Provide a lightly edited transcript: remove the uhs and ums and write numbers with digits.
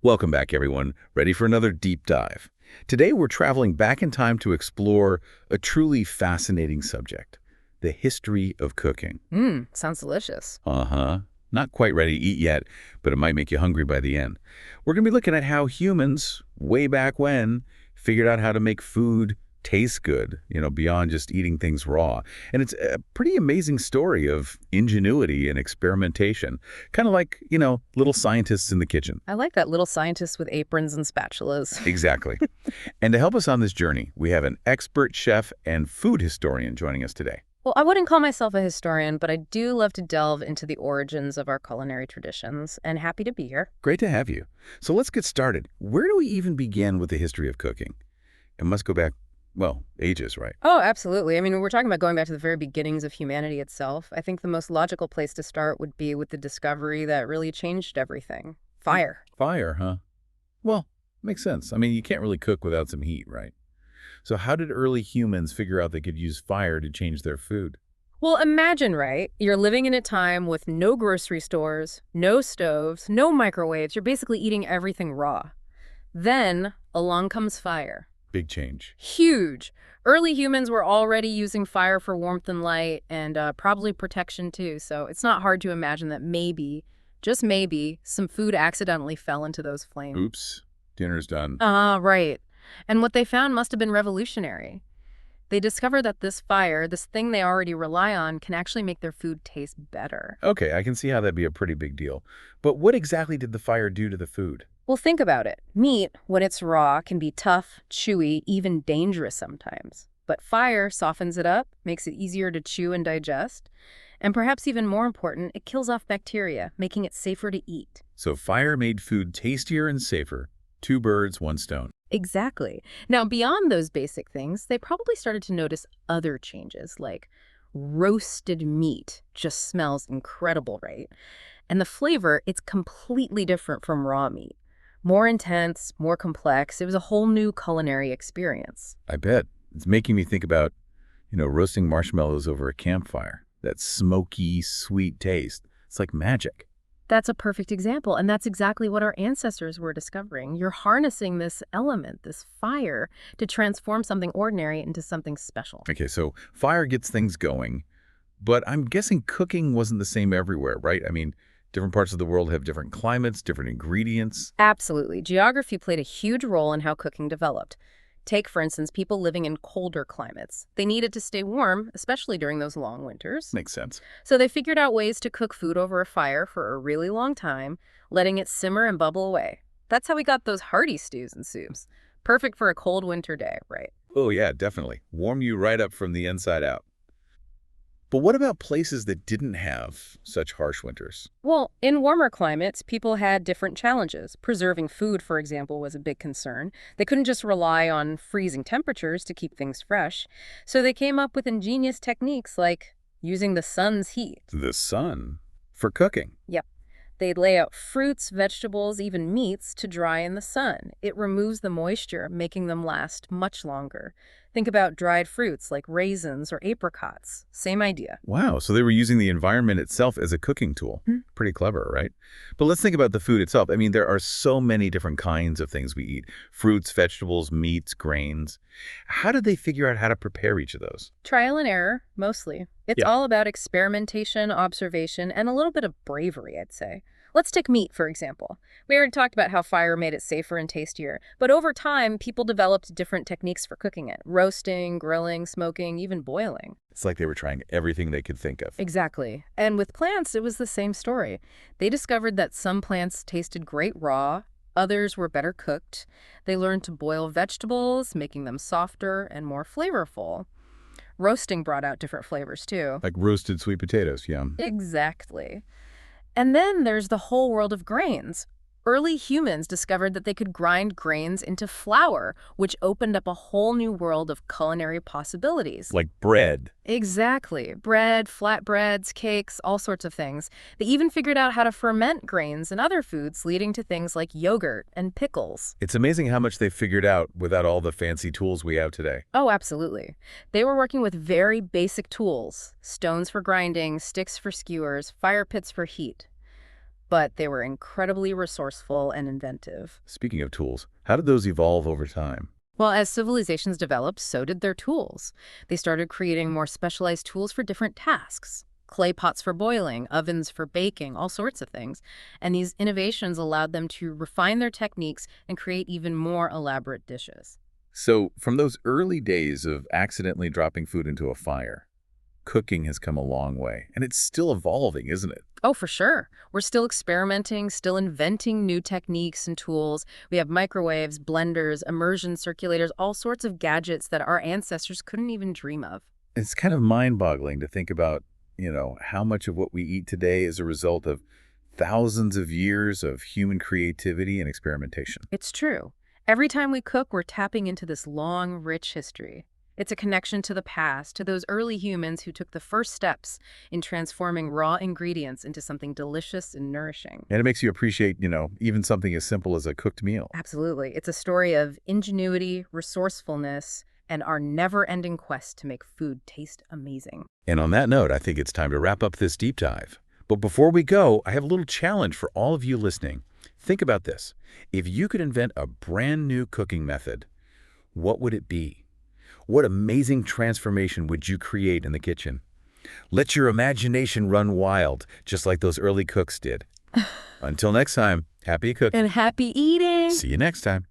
Welcome back, everyone. Ready for another deep dive. Today, we're traveling back in time to explore a truly fascinating subject, the history of cooking. Sounds delicious. Uh-huh. Not quite ready to eat yet, but it might make you hungry by the end. We're going to be looking at how humans, way back when, figured out how to make food taste good, beyond just eating things raw. And it's a pretty amazing story of ingenuity and experimentation, kind of like, little scientists in the kitchen. I like that little scientists with aprons and spatulas. Exactly. And to help us on this journey, we have an expert chef and food historian joining us today. Well, I wouldn't call myself a historian, but I do love to delve into the origins of our culinary traditions, and happy to be here. Great to have you. So let's get started. Where do we even begin with the history of cooking? It must go back, well, ages, right? Oh, absolutely. I mean, we're talking about going back to the very beginnings of humanity itself. I think the most logical place to start would be with the discovery that really changed everything. Fire. Fire, huh? Well, makes sense. I mean, you can't really cook without some heat, right? So how did early humans figure out they could use fire to change their food? Well, imagine, right? You're living in a time with no grocery stores, no stoves, no microwaves. You're basically eating everything raw. Then along comes fire. Big change. Huge. Early humans were already using fire for warmth and light and probably protection too. So it's not hard to imagine that maybe, just maybe, some food accidentally fell into those flames. Oops, dinner's done. Right. And what they found must have been revolutionary. They discovered that this fire, this thing they already rely on, can actually make their food taste better. Okay, I can see how that'd be a pretty big deal. But what exactly did the fire do to the food? Well, think about it. Meat, when it's raw, can be tough, chewy, even dangerous sometimes. But fire softens it up, makes it easier to chew and digest. And perhaps even more important, it kills off bacteria, making it safer to eat. So fire made food tastier and safer. Two birds, one stone. Exactly. Now, beyond those basic things, they probably started to notice other changes, like roasted meat just smells incredible, right? And the flavor, it's completely different from raw meat. More intense, more complex. It was a whole new culinary experience. I bet. It's making me think about, roasting marshmallows over a campfire. That smoky, sweet taste. It's like magic. That's a perfect example, and that's exactly what our ancestors were discovering. You're harnessing this element, this fire, to transform something ordinary into something special. Okay, so fire gets things going, but I'm guessing cooking wasn't the same everywhere, right? I mean, different parts of the world have different climates, different ingredients. Absolutely. Geography played a huge role in how cooking developed. Take, for instance, people living in colder climates. They needed to stay warm, especially during those long winters. Makes sense. So they figured out ways to cook food over a fire for a really long time, letting it simmer and bubble away. That's how we got those hearty stews and soups. Perfect for a cold winter day, right? Oh, yeah, definitely. Warm you right up from the inside out. But what about places that didn't have such harsh winters? Well, in warmer climates, people had different challenges. Preserving food, for example, was a big concern. They couldn't just rely on freezing temperatures to keep things fresh. So they came up with ingenious techniques like using the sun's heat. The sun for cooking. Yep. They'd lay out fruits, vegetables, even meats to dry in the sun. It removes the moisture, making them last much longer. Think about dried fruits like raisins or apricots. Same idea. Wow, so they were using the environment itself as a cooking tool. Pretty clever, right? But let's think about the food itself. I mean, there are so many different kinds of things we eat. Fruits, vegetables, meats, grains. How did they figure out how to prepare each of those? Trial and error, mostly. It's Yeah. all about experimentation, observation, and a little bit of bravery, I'd say. Let's take meat, for example. We already talked about how fire made it safer and tastier, but over time, people developed different techniques for cooking it. Roasting, grilling, smoking, even boiling. It's like they were trying everything they could think of. Exactly. And with plants, it was the same story. They discovered that some plants tasted great raw, others were better cooked. They learned to boil vegetables, making them softer and more flavorful. Roasting brought out different flavors, too. Like roasted sweet potatoes, yeah. Exactly. And then there's the whole world of grains. Early humans discovered that they could grind grains into flour, which opened up a whole new world of culinary possibilities. Like bread. Exactly. Bread, flatbreads, cakes, all sorts of things. They even figured out how to ferment grains and other foods, leading to things like yogurt and pickles. It's amazing how much they figured out without all the fancy tools we have today. Oh, absolutely. They were working with very basic tools: stones for grinding, sticks for skewers, fire pits for heat. but they were incredibly resourceful and inventive. Speaking of tools, how did those evolve over time? Well, as civilizations developed, so did their tools. They started creating more specialized tools for different tasks. Clay pots for boiling, ovens for baking, all sorts of things. And these innovations allowed them to refine their techniques and create even more elaborate dishes. So, from those early days of accidentally dropping food into a fire, cooking has come a long way, and it's still evolving, isn't it? Oh, for sure. We're still experimenting, still inventing new techniques and tools. We have microwaves, blenders, immersion circulators, all sorts of gadgets that our ancestors couldn't even dream of. It's kind of mind-boggling to think about, how much of what we eat today is a result of thousands of years of human creativity and experimentation. It's true. Every time we cook, we're tapping into this long, rich history. It's a connection to the past, to those early humans who took the first steps in transforming raw ingredients into something delicious and nourishing. And it makes you appreciate, even something as simple as a cooked meal. Absolutely. It's a story of ingenuity, resourcefulness, and our never-ending quest to make food taste amazing. And on that note, I think it's time to wrap up this deep dive. But before we go, I have a little challenge for all of you listening. Think about this. If you could invent a brand new cooking method, what would it be? What amazing transformation would you create in the kitchen? Let your imagination run wild, just like those early cooks did. Until next time, happy cooking. And happy eating! See you next time.